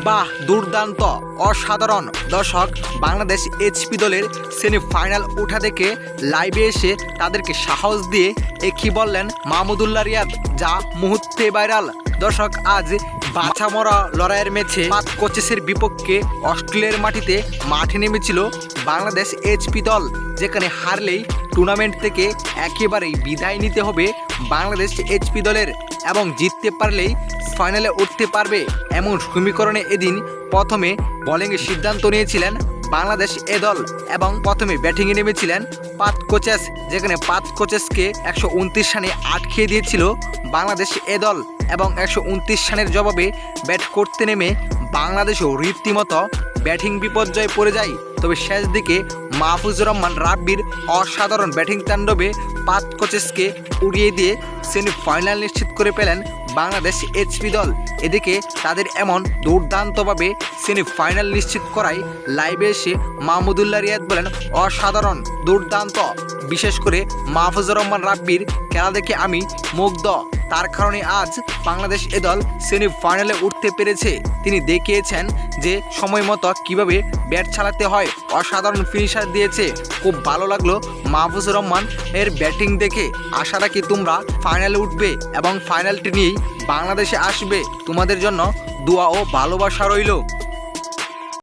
বাহ, দুর্দান্ত, অসাধারণ। দর্শক, বাংলাদেশ এইচপি দলের সেমিফাইনাল ওঠা দেখে লাইভে এসে তাদেরকে সাহস দিয়ে কি বললেন মাহমুদুল্লাহ রিয়াদ, যা মুহূর্তে ভাইরাল। দর্শক, আজ বাছা মরা লড়াইয়ের ম্যাচে পাঁচ কোচেসের বিপক্ষে অস্ট্রেলিয়ার মাঠে নেমেছিল বাংলাদেশ এইচপি দল, যেখানে হারলেই টুর্নামেন্ট থেকে একেবারেই বিদায় নিতে হবে বাংলাদেশ এইচপি দলের এবং জিততে পারলেই ফাইনালে উঠতে পারবে। এমন সমীকরণে এদিন প্রথমে বোলিংয়ের সিদ্ধান্ত নিয়েছিলেন বাংলাদেশ এ দল এবং প্রথমে ব্যাটিংয়ে নেমেছিলেন পাঁচ কোচেস, যেখানে পাঁচ কোচেসকে 129 রানে আটকিয়ে দিয়েছিল বাংলাদেশ এ দল এবং 129 রানের জবাবে ব্যাট করতে নেমে বাংলাদেশও রীতিমতো ব্যাটিং বিপর্যয়ে পড়ে যায়। তবে শেষ দিকে মাহফুজুর রহমান রাব্বির অসাধারণ ব্যাটিং তাণ্ডবে পাঁচ কোচেসকে উড়িয়ে দিয়ে সেমিফাইনাল নিশ্চিত করে পেলেন বাংলাদেশ এইচপি দল। এদিকে তাদের এমন দুর্দান্তভাবে সেমিফাইনাল নিশ্চিত করায় লাইভে এসে মাহমুদুল্লাহ রিয়াদ বলেন, অসাধারণ, দুর্দান্ত। বিশেষ করে মাহফুজুর রহমান রাব্বির খেলা দেখে আমি মুগ্ধ। তার কারণে আজ বাংলাদেশ এ দল সেমিফাইনালে উঠতে পেরেছে। তিনি দেখিয়েছেন যে সময় মতো কীভাবে ব্যাট চালাতে হয়, অসাধারণ ফিনিশার দিয়েছে। খুব ভালো লাগলো মাহফুজুর রহমান এর ব্যাটিং দেখে। আশা রাখি তোমরা ফাইনালে উঠবে এবং ফাইনালটি নিয়েই বাংলাদেশে আসবে। তোমাদের জন্য দোয়া ও ভালোবাসা রইল।